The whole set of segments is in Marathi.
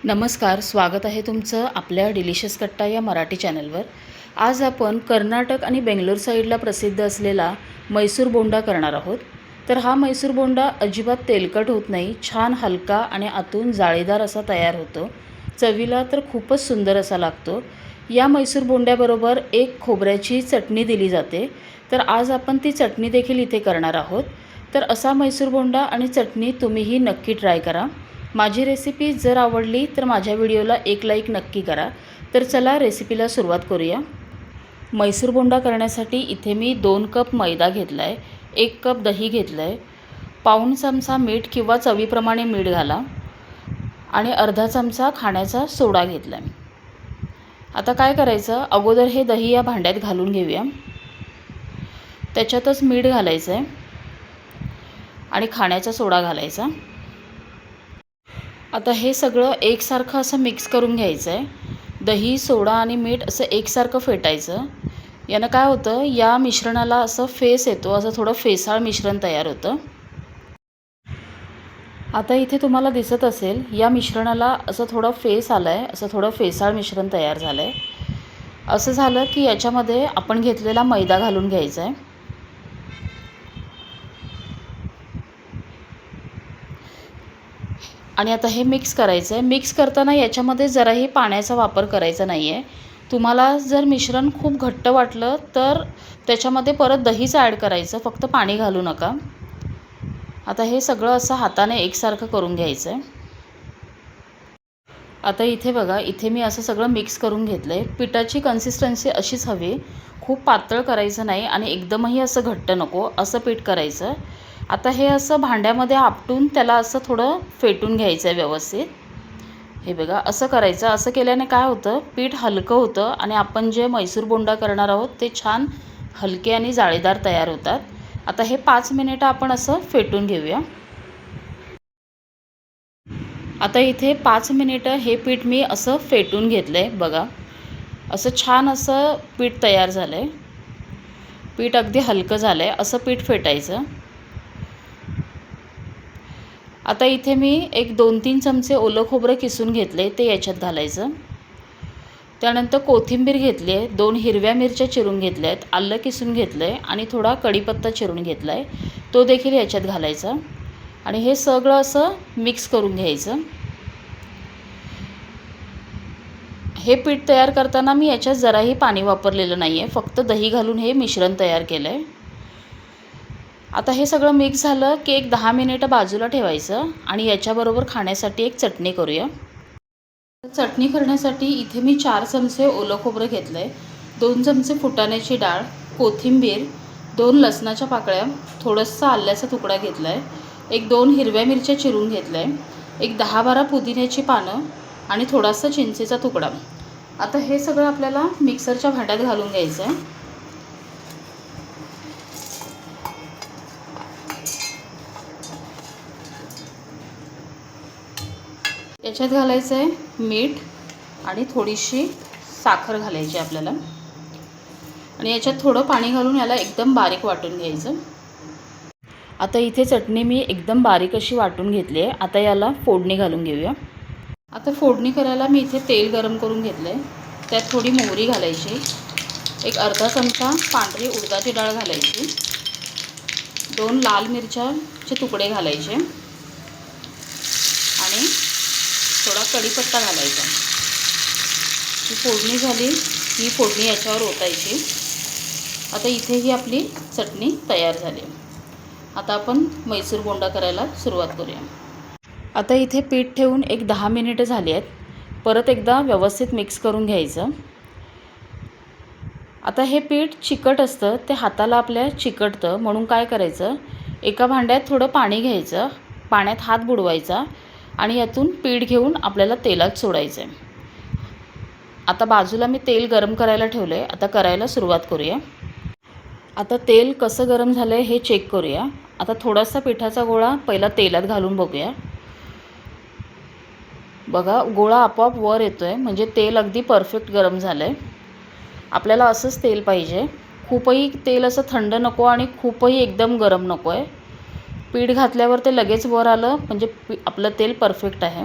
नमस्कार, स्वागत आहे तुमचं आपल्या डिलिशियस कट्टा या मराठी चॅनलवर। आज आपण कर्नाटक आणि बेंगलोर साईडला प्रसिद्ध असलेला मैसूर बोंडा करणार आहोत। तर हा मैसूर बोंडा अजिबात तेलकट होत नाही, छान हलका आणि आतून जाळीदार असा तयार होतो। चवीला तर खूपच सुंदर असा लागतो। या मैसूर बोंड्याबरोबर एक खोबऱ्याची चटणी दिली जाते, तर आज आपण ती चटणी देखील इथे करणार आहोत। तर असा मैसूर बोंडा आणि चटणी तुम्हीही नक्की ट्राय करा। माझी रेसिपी जर आवडली तर माझ्या व्हिडिओला एक लाईक नक्की करा। तर चला रेसिपीला सुरुवात करूया। मैसूर बोंडा करण्यासाठी इथे मी 2 कप मैदा घेतला आहे, 1 कप दही घेतलं आहे, पाऊण चमचा मीठ किंवा चवीप्रमाणे मीठ घाला आणि अर्धा चमचा खाण्याचा सोडा घेतला आहे। आता काय करायचं, अगोदर हे दही या भांड्यात घालून घेऊया। त्याच्यातच मीठ घालायचं आहे आणि खाण्याचा सोडा घालायचा। आता हे सगळं एकसारखं असं मिक्स करून घ्यायचं आहे। दही, सोडा आणि मीठ असं एकसारखं फेटायचं। यानं काय होतं, या मिश्रणाला असं फेस येतो, असं थोडं फेसाळ मिश्रण तयार होतं। आता इथे तुम्हाला दिसत असेल, या मिश्रणाला असं थोडं फेस आला आहे, असं थोडं फेसाळ मिश्रण तयार झालं आहे। असं झालं की याच्यामध्ये आपण घेतलेला मैदा घालून घ्यायचा आहे। आणि आता हे मिक्स करायचं आहे। मिक्स करताना याच्यामध्ये जराही पाण्याचा वापर करायचा नाही आहे। तुम्हाला जर मिश्रण खूप घट्ट वाटलं तर त्याच्यामध्ये परत दहीच ॲड करायचं, फक्त पाणी घालू नका। आता हे सगळं असं हाताने एकसारखं करून घ्यायचं आहे। आता इथे बघा, इथे मी असं सगळं मिक्स करून घेतलं आहे। पिठाची कन्सिस्टन्सी अशीच हवी, खूप पातळ करायचं नाही आणि एकदमही असं घट्ट नको, असं पीठ करायचं। आता हे असं भांड्यामध्ये आपटून त्याला असं थोडं फेटून घ्यायचं आहे व्यवस्थित। हे बघा, असं करायचं। असं केल्याने काय होतं, पीठ हलकं होतं आणि आपण जे मैसूर बोंडा करणार आहोत ते छान हलके आणि जाळीदार तयार होतात। आता हे 5 मिनिटं आपण असं फेटून घेऊया। आता इथे 5 मिनिटं हे पीठ मी असं फेटून घेतलं आहे बघा। असं छान असं पीठ तयार झालं आहे। पीठ अगदी हलकं झालं आहे, असं पीठ फेटायचं। आता इथे मी एक 2-3 चमचे ओलं खोबरं किसून घेतले, ते याच्यात घालायचं। त्यानंतर कोथिंबीर घेतली आहे, 2 हिरव्या मिरच्या चिरून घेतल्या आहेत, आलं किसून घेतलं आहे आणि थोडा कढीपत्ता चिरून घेतला आहे, तो देखील याच्यात घालायचा आणि हे सगळं असं मिक्स करून घ्यायचं। हे पीठ तयार करताना मी याच्यात जराही पाणी वापरलेलं नाही आहे, फक्त दही घालून हे मिश्रण तयार केलं आहे। आता हे सगळं मिक्स झालं की एक 10 मिनिटं बाजूला ठेवायचं आणि याच्याबरोबर खाण्यासाठी एक चटणी करूया। चटणी करण्यासाठी इथे मी 4 चमचे ओलं खोबरं घेतलं आहे, 2 चमचे फुटाण्याची डाळ, कोथिंबीर, 2 लसणाच्या पाकळ्या, थोडंसं आल्याचा तुकडा घेतला आहे, एक 2 हिरव्या मिरच्या चिरून घेतल्या आहे, एक 10-12 पुदिन्याची पानं आणि थोडासा चिंचेचा तुकडा। आता हे सगळं आपल्याला मिक्सरच्या भांड्यात घालून घ्यायचं आहे। याच्यात घालायचं आहे मीठ आणि थोडीशी साखर घालायची आपल्याला आणि याच्यात थोडं पाणी घालून याला एकदम बारीक वाटून घ्यायचं। आता इथे चटणी मी एकदम बारीक अशी वाटून घेतली आहे। आता याला फोडणी घालून घेऊया। आता फोडणी करायला मी इथे तेल गरम करून घेतलं आहे, त्यात थोडी मोहरी घालायची, एक अर्धा चमचा पांढरी उडदाची डाळ घालायची, 2 लाल मिरच्याचे तुकडे घालायचे आणि थोडा कढीपत्ता घालायचा। ही फोडणी झाली, ही फोडणी याच्यावर ओतायची। आता इथे ही आपली चटणी तयार झाली। आता आपण मैसूर बोंडा करायला सुरुवात करूया। आता इथे पीठ ठेवून एक 10 मिनिटं झाली आहेत, परत एकदा व्यवस्थित मिक्स करून घ्यायचं। आता हे पीठ चिकट असतं, ते हाताला आपल्या चिकटतं, म्हणून काय करायचं, एका भांड्यात थोडं पाणी घ्यायचं, पाण्यात हात बुडवायचा आणि यातून पीठ घेऊन आपल्याला तेलात सोडायचं आहे। आता बाजूला मी तेल गरम करायला ठेवलं आहे, आता करायला सुरुवात करूया। आता तेल कसं गरम झालं आहे हे चेक करूया। आता थोडासा पिठाचा गोळा पहिला तेलात घालून बघूया। बघा, गोळा आपोआप वर येतो आहे, म्हणजे तेल अगदी परफेक्ट गरम झालं आहे। आपल्याला असंच तेल पाहिजे, खूपही तेल असं थंड नको आणि खूपही एकदम गरम नको आहे। पीठ घातल्यावर ते लगेच वर आलं म्हणजे आपलं तेल परफेक्ट आहे।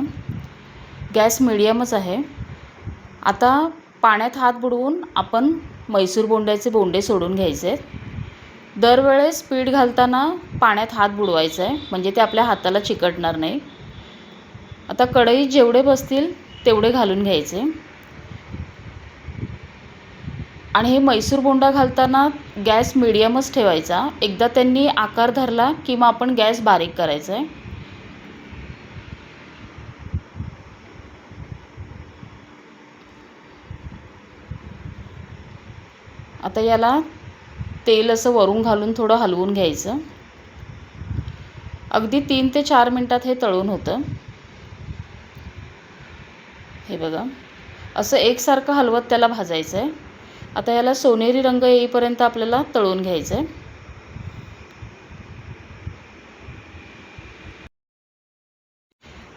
गॅस मिडियमच आहे। आता पाण्यात हात बुडवून आपण मैसूर बोंड्याचे बोंडे सोडून घ्यायचे आहेत। दरवेळेस पीठ घालताना पाण्यात हात बुडवायचा आहे, म्हणजे ते आपल्या हाताला चिकटणार नाही। आता कढईत जेवढे बसतील तेवढे घालून घ्यायचे आणि हे मैसूर बोंडा घालताना गॅस मिडियमच ठेवायचा। एकदा त्यांनी आकार धरला की मग आपण गॅस बारीक करायचा आहे। आता याला तेल असं वरून घालून थोडं हलवून घ्यायचं। अगदी 3 ते 4 मिनिटात हे तळून होतं। हे बघा, असं एकसारखं हलवत त्याला भाजायचं आहे। आता याला सोनेरी रंग येईपर्यंत आपल्याला तळून घ्यायचं आहे।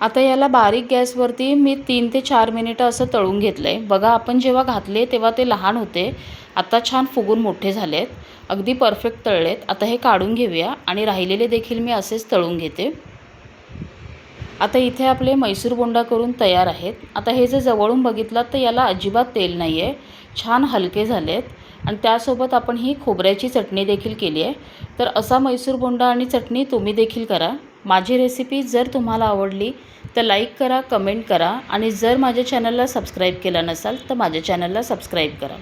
आता याला बारीक गॅसवरती मी 3 ते 4 मिनिटं असं तळून घेतलं आहे। बघा, आपण जेव्हा घातले तेव्हा ते लहान होते, आता छान फुगून मोठे झाले आहेत, अगदी परफेक्ट तळलेत। आता हे काढून घेऊया आणि राहिलेले देखील मी असेच तळून घेते। आता इथे आपले मैसूर बोंडा करून तयार आहेत। आता हे जर जवळून बघितलात तर याला अजिबात तेल नाही आहे, छान हलके झाले आहेत आणि त्यासोबत आपण ही खोबऱ्याची चटणी देखील केली आहे। तर असा मैसूर बोंडा आणि चटणी तुम्ही देखील करा। माझी रेसिपी जर तुम्हाला आवडली तर लाईक करा, कमेंट करा आणि जर माझ्या चॅनलला सबस्क्राईब केलं नसाल तर माझ्या चॅनलला सबस्क्राईब करा।